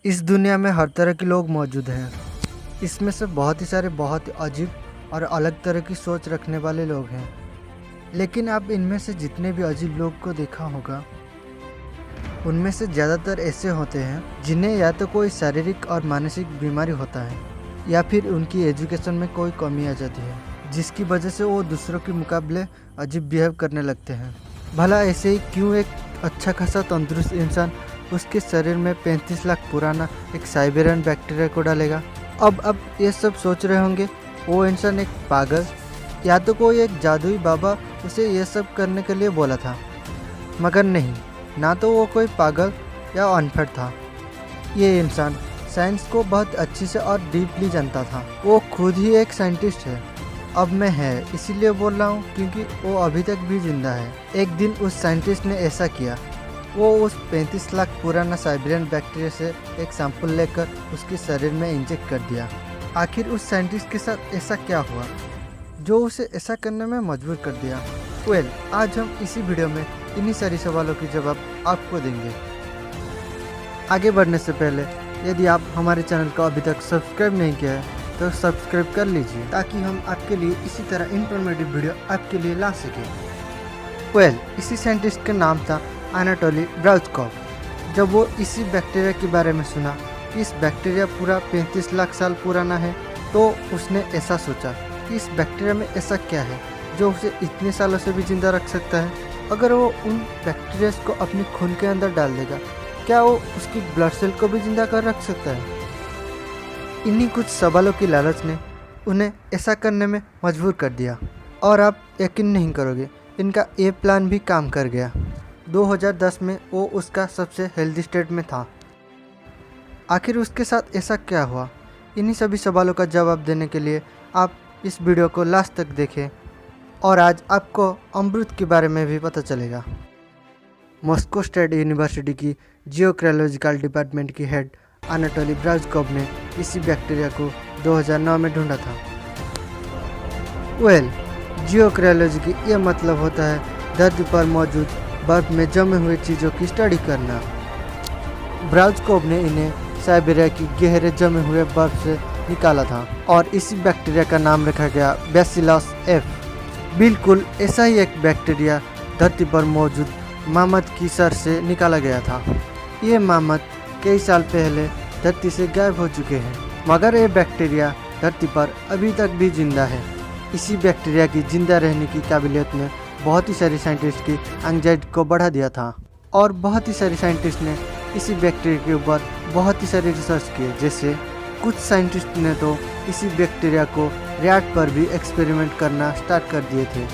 इस दुनिया में हर तरह के लोग मौजूद हैं। इसमें से बहुत ही सारे बहुत ही अजीब और अलग तरह की सोच रखने वाले लोग हैं। लेकिन आप इनमें से जितने भी अजीब लोग को देखा होगा, उनमें से ज़्यादातर ऐसे होते हैं जिन्हें या तो कोई शारीरिक और मानसिक बीमारी होता है या फिर उनकी एजुकेशन में कोई कमी आ जाती है, जिसकी वजह से वो दूसरों के मुकाबले अजीब बिहेव करने लगते हैं। भला ऐसे ही क्यों एक अच्छा खासा तंदुरुस्त इंसान उसके शरीर में 35 लाख पुराना एक साइबेरियन बैक्टीरिया को डालेगा। अब ये सब सोच रहे होंगे वो इंसान एक पागल या तो कोई एक जादुई बाबा उसे ये सब करने के लिए बोला था, मगर नहीं, ना तो वो कोई पागल या अनपढ़ था। ये इंसान साइंस को बहुत अच्छी से और डीपली जानता था। वो खुद ही एक साइंटिस्ट है। अब मैं है इसीलिए बोल रहा हूँ क्योंकि वो अभी तक भी जिंदा है। एक दिन उस साइंटिस्ट ने ऐसा किया। वो उस 35 लाख पुराना साइबेरियन बैक्टीरिया से एक सैंपल लेकर उसके शरीर में इंजेक्ट कर दिया। आखिर उस साइंटिस्ट के साथ ऐसा क्या हुआ जो उसे ऐसा करने में मजबूर कर दिया? आज हम इसी वीडियो में इन्हीं सारी सवालों के जवाब आपको देंगे। आगे बढ़ने से पहले यदि आप हमारे चैनल को अभी तक सब्सक्राइब नहीं किया है तो सब्सक्राइब कर लीजिए, ताकि हम आपके लिए इसी तरह इन्फॉर्मेटिव वीडियो आपके लिए ला सकें। इसी साइंटिस्ट का नाम था एनाटोली ब्राउचकोव। जब वो इसी बैक्टीरिया के बारे में सुना कि इस बैक्टीरिया पूरा 35 लाख साल पुराना है, तो उसने ऐसा सोचा कि इस बैक्टीरिया में ऐसा क्या है जो उसे इतने सालों से भी जिंदा रख सकता है। अगर वो उन बैक्टीरिया को अपने खून के अंदर डाल देगा, क्या वो उसकी ब्लड सेल को भी जिंदा कर रख सकता है? इन्हीं कुछ सवालों की लालच ने उन्हें ऐसा करने में मजबूर कर दिया। और आप यकीन नहीं करोगे, इनका ये प्लान भी काम कर गया। 2010 में वो उसका सबसे हेल्दी स्टेट में था। आखिर उसके साथ ऐसा क्या हुआ? इन्हीं सभी सवालों का जवाब देने के लिए आप इस वीडियो को लास्ट तक देखें और आज आपको अमृत के बारे में भी पता चलेगा। मॉस्को स्टेट यूनिवर्सिटी की जियोक्रायोलॉजिकल डिपार्टमेंट की हेड एनाटोली ब्राउचकोव ने इसी बैक्टीरिया को 2009 में ढूंढा था। जियोक्रायोलॉजी की यह मतलब होता है धरती पर मौजूद बर्फ में जमे हुए चीज़ों की स्टडी करना। ब्राउचकोव ने इन्हें साइबेरिया की गहरे जमे हुए बर्फ से निकाला था और इसी बैक्टीरिया का नाम रखा गया बैसिलस एफ। बिल्कुल ऐसा ही एक बैक्टीरिया धरती पर मौजूद मामत की सर से निकाला गया था। ये मामत कई साल पहले धरती से गायब हो चुके हैं, मगर ये बैक्टीरिया धरती पर अभी तक भी जिंदा है। इसी बैक्टीरिया की जिंदा रहने की काबिलियत ने बहुत ही सारी साइंटिस्ट की एंजाइटी को बढ़ा दिया था और बहुत ही सारी साइंटिस्ट ने इसी बैक्टीरिया के ऊपर बहुत ही सारी रिसर्च किए। जैसे कुछ साइंटिस्ट ने तो इसी बैक्टीरिया को रैट पर भी एक्सपेरिमेंट करना स्टार्ट कर दिए थे।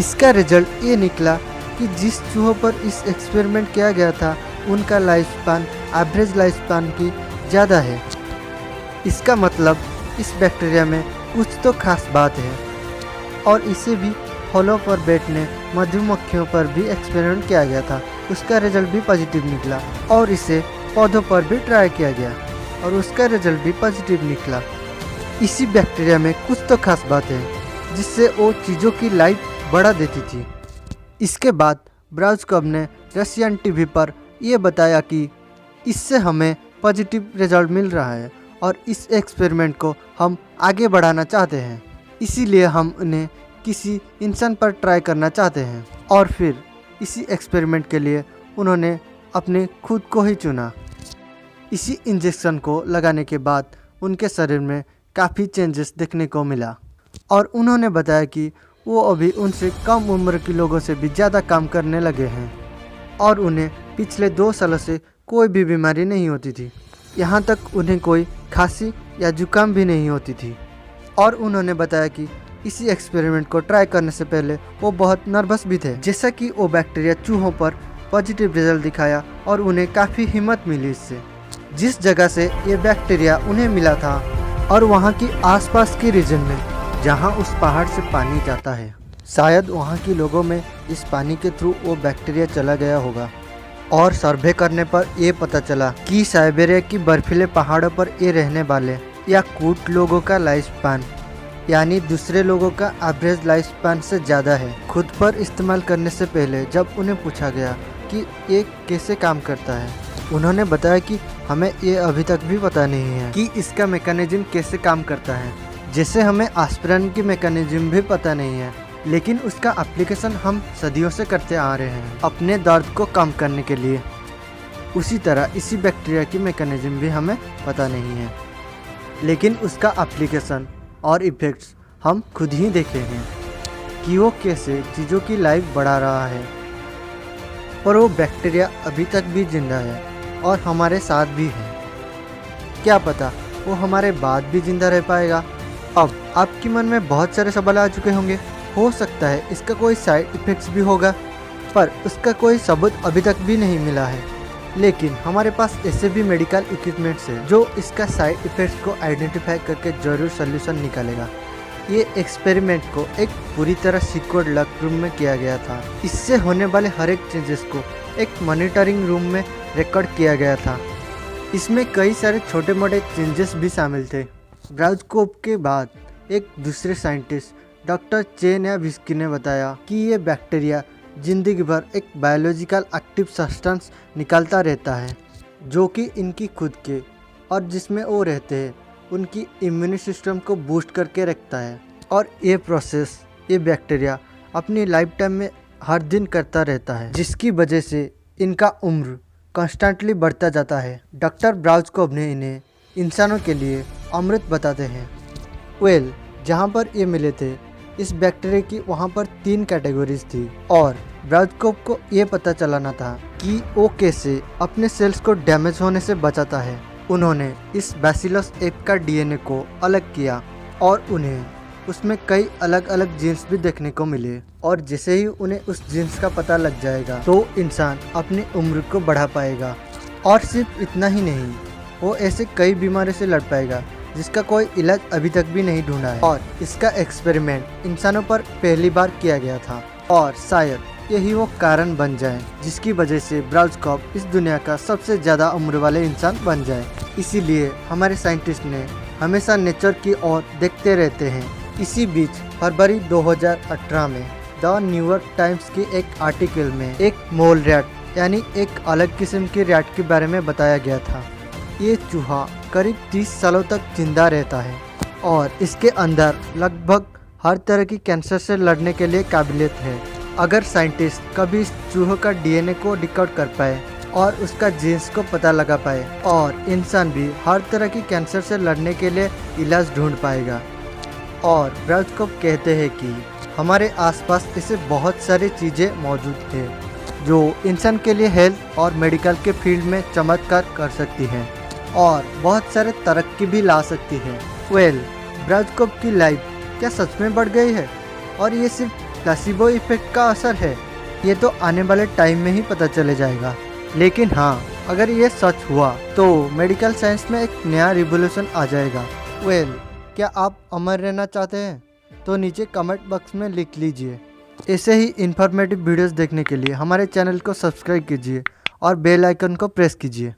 इसका रिजल्ट ये निकला कि जिस चूहों पर इस एक्सपेरिमेंट किया गया था उनका life span average life span की ज़्यादा है। इसका मतलब इस बैक्टीरिया में कुछ तो खास बात है। और इसे भी फलों पर बैठने मधुमक्खियों पर भी एक्सपेरिमेंट किया गया था, उसका रिजल्ट भी पॉजिटिव निकला। और इसे पौधों पर भी ट्राई किया गया और उसका रिजल्ट भी पॉजिटिव निकला। इसी बैक्टीरिया में कुछ तो खास बात है जिससे वो चीज़ों की लाइफ बढ़ा देती थी। इसके बाद ब्राउचकोव ने रशियन टीवी पर यह बताया कि इससे हमें पॉजिटिव रिजल्ट मिल रहा है और इस एक्सपेरिमेंट को हम आगे बढ़ाना चाहते हैं, इसीलिए हम उन्हें किसी इंसान पर ट्राई करना चाहते हैं। और फिर इसी एक्सपेरिमेंट के लिए उन्होंने अपने खुद को ही चुना। इसी इंजेक्शन को लगाने के बाद उनके शरीर में काफ़ी चेंजेस देखने को मिला और उन्होंने बताया कि वो अभी उनसे कम उम्र के लोगों से भी ज़्यादा काम करने लगे हैं और उन्हें पिछले 2 सालों से कोई भी बीमारी नहीं होती थी। यहाँ तक उन्हें कोई खांसी या जुकाम भी नहीं होती थी। और उन्होंने बताया कि इसी एक्सपेरिमेंट को ट्राई करने से पहले वो बहुत नर्वस भी थे। जैसा कि वो बैक्टीरिया चूहों पर पॉजिटिव रिजल्ट दिखाया और उन्हें काफ़ी हिम्मत मिली इससे। जिस जगह से ये बैक्टीरिया उन्हें मिला था और वहाँ की आसपास के रीजन में जहाँ उस पहाड़ से पानी जाता है, शायद वहाँ के लोगों में इस पानी के थ्रू वो बैक्टीरिया चला गया होगा। और सर्वे करने पर ये पता चला कि साइबेरिया की बर्फीले पहाड़ों पर ये रहने वाले या कुछ लोगों का लाइफ स्पान यानी दूसरे लोगों का एवरेज लाइफ स्पान से ज़्यादा है। खुद पर इस्तेमाल करने से पहले जब उन्हें पूछा गया कि ये कैसे काम करता है, उन्होंने बताया कि हमें ये अभी तक भी पता नहीं है कि इसका मैकेनिज्म कैसे काम करता है। जैसे हमें एस्पिरिन की मैकेनिज्म भी पता नहीं है, लेकिन उसका एप्लीकेशन हम सदियों से करते आ रहे हैं अपने दर्द को कम करने के लिए। उसी तरह इसी बैक्टीरिया की मैकेनिज्म भी हमें पता नहीं है, लेकिन उसका एप्लीकेशन और इफ़ेक्ट्स हम खुद ही देखे हैं कि वो कैसे चीज़ों की लाइफ बढ़ा रहा है। और वो बैक्टीरिया अभी तक भी जिंदा है और हमारे साथ भी है। क्या पता वो हमारे बाद भी जिंदा रह पाएगा। अब आपके मन में बहुत सारे सवाल आ चुके होंगे। हो सकता है इसका कोई साइड इफ़ेक्ट्स भी होगा, पर उसका कोई सबूत अभी तक भी नहीं मिला है। लेकिन हमारे पास ऐसे भी मेडिकल इक्विपमेंट्स है जो इसका साइड इफ़ेक्ट्स को आइडेंटिफाई करके ज़रूर सोल्यूशन निकालेगा। ये एक्सपेरिमेंट को एक पूरी तरह सिक्योर्ड लॉक रूम में किया गया था। इससे होने वाले हर एक चेंजेस को एक मॉनिटरिंग रूम में रिकॉर्ड किया गया था। इसमें कई सारे छोटे मोटे चेंजेस भी शामिल थे। ब्राउज़कोप के बाद एक दूसरे साइंटिस्ट डॉक्टर चेन या विस्की ने बताया कि ये बैक्टीरिया जिंदगी भर एक बायोलॉजिकल एक्टिव सब्सटेंस निकालता रहता है, जो कि इनकी खुद के और जिसमें वो रहते हैं उनकी इम्यून सिस्टम को बूस्ट करके रखता है। और ये प्रोसेस ये बैक्टीरिया अपनी लाइफ टाइम में हर दिन करता रहता है, जिसकी वजह से इनका उम्र कॉन्स्टेंटली बढ़ता जाता है। डॉक्टर ब्राउज़कोप ने इन्हें इंसानों के लिए अमृत बताते हैं। जहाँ पर ये मिले थे इस बैक्टीरिया की वहाँ पर 3 कैटेगरीज थी और ब्राउज़कोप को ये पता चलाना था कि वो कैसे अपने सेल्स को डैमेज होने से बचाता है। उन्होंने इस बैसिलस एप का डीएनए को अलग किया और उन्हें उसमें कई अलग अलग जीन्स भी देखने को मिले। और जैसे ही उन्हें उस जीन्स का पता लग जाएगा तो इंसान अपनी उम्र को बढ़ा पाएगा। और सिर्फ इतना ही नहीं, वो ऐसे कई बीमारी से लड़ पाएगा जिसका कोई इलाज अभी तक भी नहीं ढूंढा है। और इसका एक्सपेरिमेंट इंसानों पर पहली बार किया गया था और शायद यही वो कारण बन जाए जिसकी वजह से ब्राउज़कोप इस दुनिया का सबसे ज़्यादा उम्र वाले इंसान बन जाए। इसीलिए हमारे साइंटिस्ट ने हमेशा नेचर की ओर देखते रहते हैं। इसी बीच फरवरी 2018 में द न्यूयॉर्क टाइम्स के एक आर्टिकल में एक मोल रैट यानी एक अलग किस्म की रैट के बारे में बताया गया था। ये चूहा करीब 30 सालों तक जिंदा रहता है और इसके अंदर लगभग हर तरह की कैंसर से लड़ने के लिए काबिलियत है। अगर साइंटिस्ट कभी इस चूहे का डीएनए को डिकोड कर पाए और उसका जीन्स को पता लगा पाए और इंसान भी हर तरह की कैंसर से लड़ने के लिए इलाज ढूंढ पाएगा। और ब्राउज़कोप कहते हैं कि हमारे आसपास ऐसे बहुत सारी चीज़ें मौजूद हैं जो इंसान के लिए हेल्थ और मेडिकल के फील्ड में चमत्कार कर सकती हैं और बहुत सारे तरक्की भी ला सकती है। ब्राउज़कोप की लाइफ क्या सच में बढ़ गई है और ये सिर्फ प्लेसिबो इफेक्ट का असर है? ये तो आने वाले टाइम में ही पता चले जाएगा। लेकिन हाँ, अगर ये सच हुआ तो मेडिकल साइंस में एक नया रिवोल्यूशन आ जाएगा। क्या आप अमर रहना चाहते हैं? तो नीचे कमेंट बॉक्स में लिख लीजिए। ऐसे ही इन्फॉर्मेटिव वीडियोस देखने के लिए हमारे चैनल को सब्सक्राइब कीजिए और बेल आइकन को प्रेस कीजिए।